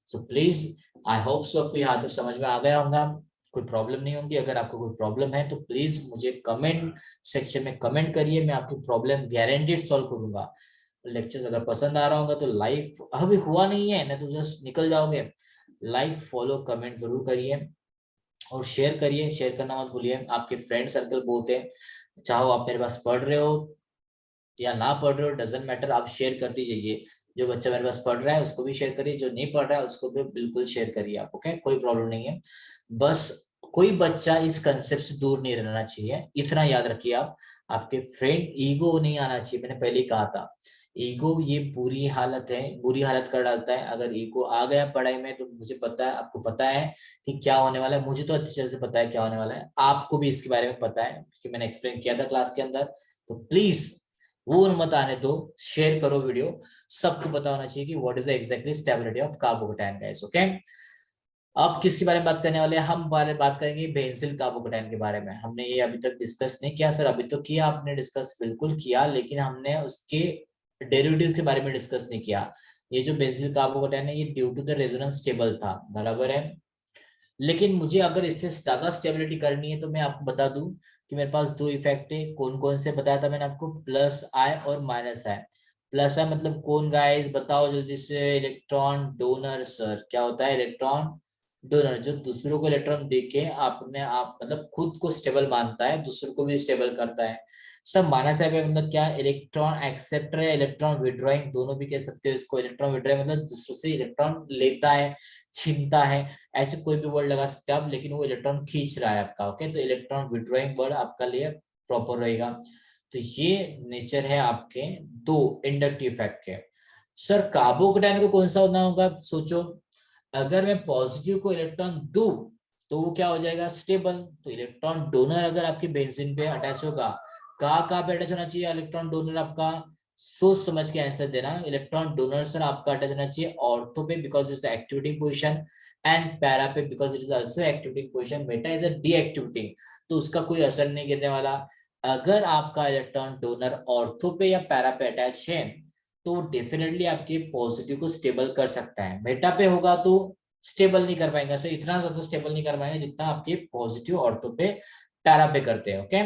so please, I hope so आपको यहाँ तक समझ में आ गया होगा, कोई प्रॉब्लम नहीं होगी। अगर आपको कोई प्रॉब्लम है तो प्लीज मुझे कमेंट सेक्शन में कमेंट करिए, मैं आपकी प्रॉब्लम गारंटीड सॉल्व करूंगा। लेक्चर्स अगर पसंद आ रहा होगा तो लाइक, अभी हुआ नहीं है ना तो जस्ट निकल जाओगे, लाइक फॉलो कमेंट जरूर करिए, और शेयर करिए, शेयर करना मत भूलिए। आपके फ्रेंड सर्कल बहुत है, चाहो आप मेरे पास पढ़ रहे हो या ना पढ़ रहे हो, डजेंट मैटर, आप शेयर करते जाइए। जो बच्चा मेरे पास पढ़ रहा है उसको भी शेयर करिए, जो नहीं पढ़ रहा है उसको भी बिल्कुल शेयर करिए आप। ओके, कोई प्रॉब्लम नहीं है, बस कोई बच्चा इस कंसेप्ट से दूर नहीं रहना चाहिए, इतना याद रखिए आप। आपके फ्रेंड ईगो नहीं आना चाहिए, मैंने पहले ही कहा था। ईगो ये बुरी हालत है, बुरी हालत कर डालता है। अगर ईगो आ गया पढ़ाई में तो मुझे पता है, आपको पता है कि क्या होने वाला है। मुझे तो अच्छी तरह से पता है क्या होने वाला है, आपको भी इसके बारे में पता है क्योंकि मैंने एक्सप्लेन किया था क्लास के अंदर। तो प्लीज वो मत आने दो, शेयर करो वीडियो। सबको पता होना चाहिए कि what is the exactly stability of carbocation guys. Okay, अब किसके बारे में बात करने वाले हैं हम? बात करेंगे बेंजील कार्बोकेटायन के बारे में। हमने ये अभी तक डिस्कस नहीं किया सर। अभी तो किया आपने, डिस्कस बिल्कुल किया, लेकिन हमने उसके डेरिवेटिव के बारे में डिस्कस नहीं किया। ये जो बेंजील कार्बोकेटायन है ये due to the resonance stable था, बराबर है। लेकिन मुझे अगर इससे ज्यादा स्टेबिलिटी करनी है तो मैं आपको बता दूं कि मेरे पास दो इफेक्ट है। कौन कौन से बताया था मैंने आपको? प्लस आई और माइनस आई। प्लस आई मतलब कौन गाइस, बताओ जल्दी से? Electron donor sir. क्या होता है इलेक्ट्रॉन डोनर? जो दूसरों को इलेक्ट्रॉन देके आपने आप मतलब खुद को स्टेबल मानता है, दूसरों को भी स्टेबल करता है। सब माइनस आई मतलब क्या? इलेक्ट्रॉन एक्सेप्टर है, इलेक्ट्रॉन विड्रॉइंग दोनों भी कह सकते हो इसको। इलेक्ट्रॉन विड्रॉइंग मतलब दूसरों से इलेक्ट्रॉन लेता है, छीनता है, ऐसे कोई भी वर्ड लगा सकते हैं आप, लेकिन वो इलेक्ट्रॉन खींच रहा है आपका। ओके, तो इलेक्ट्रॉन विड्रॉइंग वर्ड आपका लिए प्रॉपर रहेगा। तो ये नेचर है आपके दो इंडक्टिव इफेक्ट के। सर कार्बोकेटायन को कौन सा होना होगा? सोचो, अगर मैं पॉजिटिव को इलेक्ट्रॉन दूं तो वो क्या हो जाएगा? स्टेबल। तो इलेक्ट्रॉन डोनर अगर आपके बेंजीन पे अटैच होगा, कहाँ पे अटैच होना चाहिए इलेक्ट्रॉन डोनर आपका? सोच समझ के आंसर देना। इलेक्ट्रॉन डोनर सर आपका अटैच होना चाहिए ऑर्थो पे because it's activating position, and para पे because it is also activating position. Meta is a deactivating, तो उसका कोई असर नहीं गिरने वाला। अगर आपका इलेक्ट्रॉन डोनर ऑर्थो पे या पैरा पे अटैच है तो डेफिनेटली आपके पॉजिटिव को स्टेबल कर सकता है। मेटा पे होगा तो स्टेबल नहीं कर पाएंगे सर, इतना ज्यादा स्टेबल नहीं कर पाएंगे जितना आपके पॉजिटिव ऑर्थो पे पैरा पे करते हैं। ओके,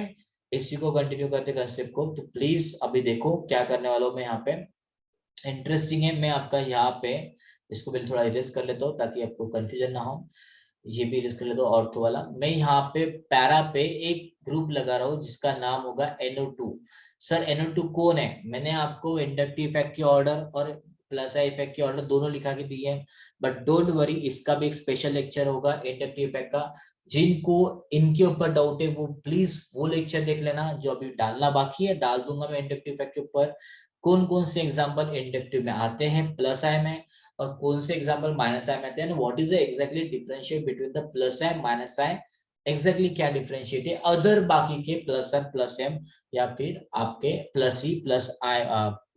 इसी को कंटिन्यू करते कंसेप्ट को। तो प्लीज अभी देखो क्या करने वाला हूं मैं यहाँ पे, इंटरेस्टिंग है। मैं आपका यहाँ पे इसको पहले थोड़ा इरेज कर लेता हूँ ताकि आपको कंफ्यूजन ना हो। ये भी इरेज कर लेता हूँ ऑर्थो वाला। मैं यहाँ पे पैरा पे एक ग्रुप लगा रहा हूँ जिसका नाम होगा NO2। सर NO2 कौन है? मैंने आपको इंडक्टिव इफेक्ट की ऑर्डर और प्लस आई इफेक्ट की ऑर्डर दोनों लिखा के दिए हैं, बट डोंट वरी, इसका भी एक स्पेशल लेक्चर होगा इंडक्टिव इफेक्ट का। जिनको इनके ऊपर डाउट है वो प्लीज वो लेक्चर देख लेना, जो अभी डालना बाकी है डाल दूंगा मैं इंडक्टिव इफेक्ट के ऊपर। कौन कौन से एग्जांपल इंडक्टिव में आते हैं प्लस आई में, और कौन से एग्जांपल माइनस आई में आते हैं, what is the exactly differentiate between the plus I minus I. Exactly क्या डिफरेंशिएट है अदर बाकी के प्लस आर प्लस एम या फिर आपके प्लस ई प्लस आई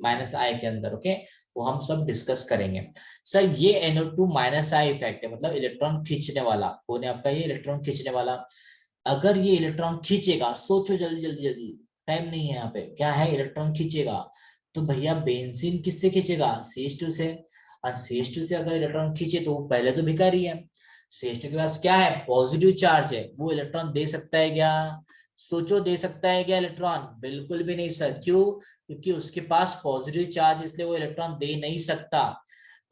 माइनस आई के अंदर। ओके, वो हम सब डिस्कस करेंगे। सर ये NO2 माइनस आई इफेक्ट है, मतलब इलेक्ट्रॉन खींचने वाला। कौन है आपका? ये इलेक्ट्रॉन खींचने वाला। अगर ये इलेक्ट्रॉन खींचेगा, सोचो जल्दी जल्दी जल्दी, टाइम नहीं है यहाँ पे, क्या है? इलेक्ट्रॉन खींचेगा तो भैया बेंजीन किससे खींचेगा? CH2 से। और CH2 से अगर इलेक्ट्रॉन खींचे तो वो पहले तो भिखारी है। CH2 के पास क्या है? पॉजिटिव चार्ज है, वो इलेक्ट्रॉन दे सकता है क्या? सोचो, दे सकता है क्या इलेक्ट्रॉन? बिल्कुल भी नहीं सर। क्यों? क्योंकि उसके पास पॉजिटिव चार्ज, इसलिए वो इलेक्ट्रॉन दे नहीं सकता।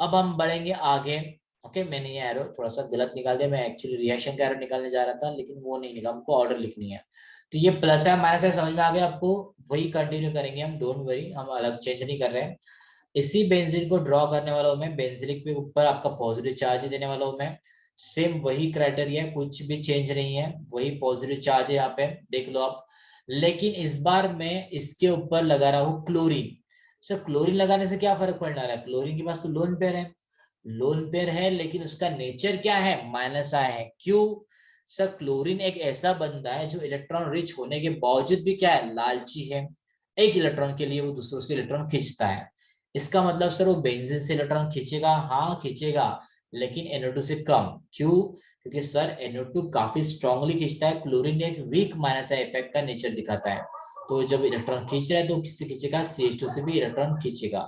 अब हम बढ़ेंगे आगे। ओके, मैंने ये एरो थोड़ा सा गलत निकाल दिया, मैं एक्चुअली रिएक्शन का एरो निकालने जा रहा था लेकिन वो नहीं निकाला, हमको ऑर्डर लिखनी है। तो ये प्लस है माइनस है, समझ में आ गया आपको? वही कंटिन्यू करेंगे हम, डोंट वरी, हम अलग चेंज नहीं कर रहे हैं। इसी बेंजीन को ड्रॉ करने वाला हूं मैं, बेंजिलिक पे ऊपर आपका पॉजिटिव चार्ज देने वाला हूं मैं। सेम वही क्राइटेरिया, कुछ भी चेंज नहीं है, वही पॉजिटिव चार्ज है यहाँ पे, देख लो आप। लेकिन इस बार मैं इसके ऊपर लगा रहा हूँ क्लोरीन। सर क्लोरीन लगाने से क्या फर्क पड़ने वाला है? क्लोरीन के पास तो लोन पेयर है, लोन पेयर है, लेकिन उसका नेचर क्या है? माइनस आई है। क्यों? सर क्लोरीन एक ऐसा बंदा है जो इलेक्ट्रॉन रिच होने के बावजूद भी क्या है? लालची है। एक इलेक्ट्रॉन के लिए वो दूसरों से इलेक्ट्रॉन खींचता है। इसका मतलब सर वो बेंजीन से इलेक्ट्रॉन खींचेगा, हाँ खींचेगा, लेकिन NO2 से कम। क्यों? क्योंकि सर NO2 काफी स्ट्रांगली खींचता है, क्लोरीन एक वीक माइनस आई इफेक्ट का नेचर दिखाता है। तो जब इलेक्ट्रॉन खींच रहा है तो किससे खींचेगा? CH2 से भी इलेक्ट्रॉन खींचेगा।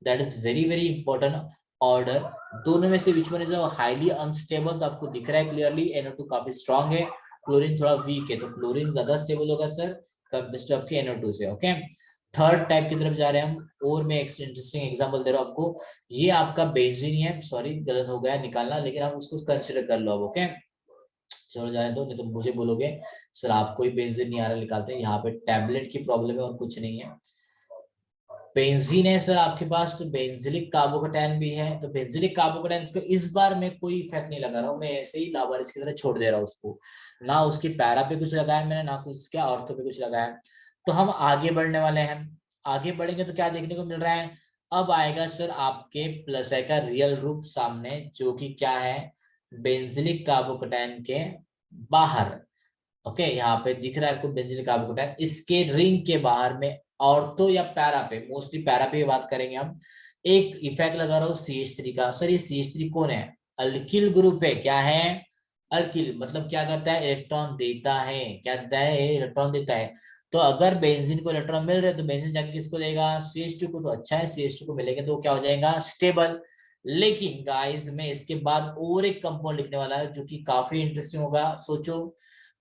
That is very very important order. दोनों में से which one is highly unstable? तो आपको दिख रहा है क्लियरली, NO2 काफी स्ट्रांग है, क्लोरीन थोड़ा वीक है, तो क्लोरीन ज्यादा स्टेबल होगा सर कंपेयर आपके NO2 से। ओके, थर्ड टाइप की तरफ जा रहे हैं हम, और मैं एक इंटरेस्टिंग एग्जांपल दे रहा हूं आपको। ये आपका बेंजीन है, सॉरी गलत हो गया निकालना, लेकिन आप उसको कंसिडर कर लो अब। ओके, चलो जाने दो, नहीं तो मुझे बोलोगे सर आपको ही बेंजीन नहीं आ रहा निकालते। यहाँ पे टैबलेट की प्रॉब्लम है और कुछ नहीं है। बेंजीन है सर आपके पास, तो बेंजिलिक कार्बोकेटायन भी है। तो बेंजिलिक कार्बोकेटायन को इस बार मैं कोई इफेक्ट नहीं लगा रहा हूँ, मैं ऐसे ही लावारिस की तरह छोड़ दे रहा हूँ उसको। ना उसकी पैरा पे कुछ लगाया मैंने, ना कुछ उसके ऑर्थो पे कुछ लगाया। तो हम आगे बढ़ने वाले हैं। आगे बढ़ेंगे तो क्या देखने को मिल रहा है, अब आएगा सर आपके प्लस का रियल रूप सामने, जो कि क्या है, बेंजिलिक कार्बोकेटायन के बाहर। ओके, यहाँ पे दिख रहा है आपको बेंजीन कार्बोकेटायन, इसके रिंग के बाहर में ऑर्थो या पैरा पे, मोस्टली पैरा पे बात करेंगे हम, एक इफेक्ट लगा रहा हूँ CH3 का। सर ये CH3 कौन है, अल्किल ग्रुप है। क्या है, अल्किल, मतलब क्या करता है, इलेक्ट्रॉन देता है। क्या देता है, इलेक्ट्रॉन देता है। तो अगर बेंजीन को इलेक्ट्रॉन मिल रहे हैं तो बेंजीन जाके किसको देगा, CH2 को। तो अच्छा है, CH2 को मिलेंगे तो क्या हो जाएगा, स्टेबल। लेकिन गाइस मैं इसके बाद और एक कंपाउंड लिखने वाला है जो कि काफी इंटरेस्टिंग होगा। सोचो,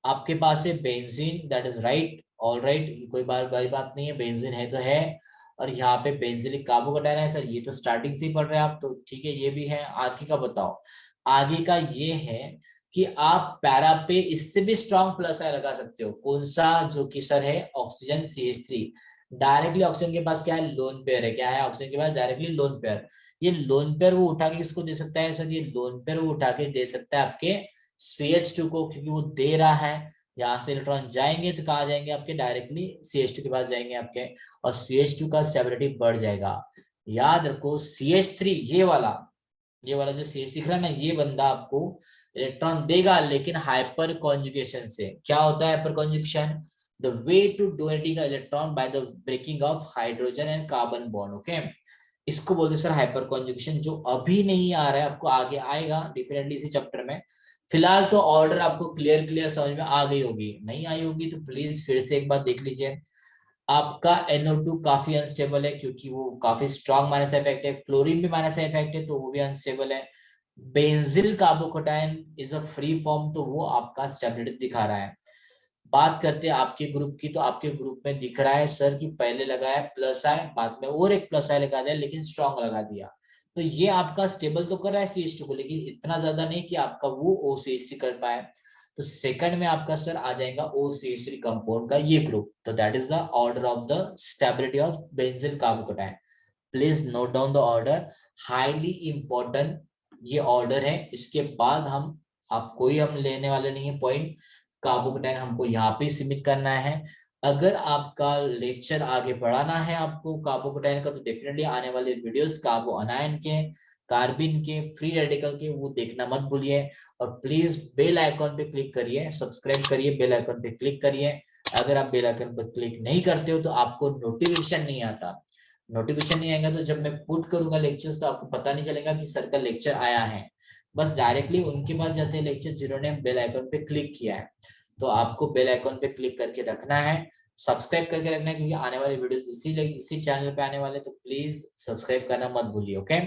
आपके पास है benzene, that is right, all right, कोई बड़ी बात नहीं है, बेंजीन है तो है। और यहाँ पे बेंजिलिक कार्बोकेटायन है सर, ये तो स्टार्टिंग से ही पढ़ रहे हैं आप, तो ठीक है, ये भी है। आगे का बताओ, आगे का ये है कि आप पैरा पे इससे भी स्ट्रॉन्ग प्लस आई लगा सकते हो। कौन सा, जो कि सर है ऑक्सीजन CH3। डायरेक्टली ऑक्सीजन के पास क्या है, लोन पेयर है। क्या है, ऑक्सीजन के पास डायरेक्टली लोन पेयर। ये लोन पेयर वो उठा के किसको दे सकता है सर, ये लोन पेयर वो उठा के दे सकता है आपके CH2 को, क्योंकि वो दे रहा है। यहाँ से इलेक्ट्रॉन जाएंगे तो कहा जाएंगे आपके, डायरेक्टली CH2 के पास जाएंगे आपके, और CH2 का स्टेबिलिटी बढ़ जाएगा। याद रखो CH3 ये वाला जो CH दिख रहा है ना, ये बंदा आपको इलेक्ट्रॉन देगा, लेकिन हाइपर कॉन्जुगेशन से। क्या होता है hyperconjugation, the way to donating electron by the breaking of hydrogen and carbon bond. Okay, इसको बोलते हैं सर हाइपर कॉन्जुगेशन, जो अभी नहीं आ रहा है, आपको आगे आएगा डेफिनेटली इसी चैप्टर में। फिलहाल तो ऑर्डर आपको क्लियर क्लियर समझ में आ गई होगी, नहीं आई होगी तो प्लीज फिर से एक बार देख लीजिए। आपका NO2 काफी अनस्टेबल है, क्योंकि वो काफी स्ट्रॉन्ग माइनस इफेक्ट है। क्लोरीन भी माइनस इफेक्ट है, तो वो भी अनस्टेबल है। Benzyl carbocation is a free form, तो वो आपका स्टेबिलिटी दिखा रहा है। बात करते हैं आपके ग्रुप की, तो आपके ग्रुप में दिख रहा है सर कि पहले लगाया प्लस आई, बाद में और एक प्लस आई लगा दिया, लेकिन स्ट्रॉन्ग लगा दिया। तो ये आपका स्टेबल तो कर रहा है CH2 को, लेकिन इतना ज्यादा नहीं कि आपका वो OCH3 कर पाए। तो सेकंड में आपका सर आ जाएगा OCH3 कंपाउंड का ये ग्रुप। तो that is the order of the stability of benzyl carbocation. Please note down the order, highly important ये ऑर्डर है। इसके बाद हम, आप कोई हम लेने वाले नहीं है पॉइंट, कार्बोकेटायन हमको यहाँ पे सीमित करना है। अगर आपका लेक्चर आगे बढ़ाना है आपको कार्बोकेटायन का, तो डेफिनेटली आने वाले वीडियोस कार्बो अनायन के, कार्बिन के, फ्री रेडिकल के, वो देखना मत भूलिए। और प्लीज बेल आइकॉन पे क्लिक करिए, सब्सक्राइब करिए, बेल आइकॉन पे क्लिक करिए। अगर आप बेल आइकन पर क्लिक नहीं करते हो तो आपको नोटिफिकेशन नहीं आता। नोटिफिकेशन नहीं आएगा तो जब मैं पुट करूंगा लेक्चर्स, तो आपको पता नहीं चलेगा कि सर का लेक्चर आया है। बस डायरेक्टली उनके पास जाते हैं लेक्चर जिन्होंने बेल आइकन पे क्लिक किया है। तो आपको बेल आइकन पे क्लिक करके रखना है, सब्सक्राइब करके रखना है, क्योंकि आने वाले वीडियोस इसी चैनल पे आने वाले, तो प्लीज सब्सक्राइब करना मत भूलिए। ओके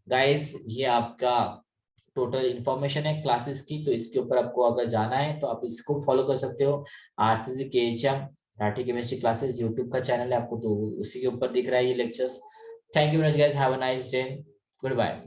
गाइस, ये आपका टोटल इन्फॉर्मेशन है क्लासेस की। तो इसके ऊपर आपको अगर जाना है तो आप इसको फॉलो कर सकते हो, RCC KHM Rathi chemistry classes YouTube का चैनल है आपको, तो उसी के ऊपर दिख रहा है ये lectures. Thank you guys, have a nice day, good bye.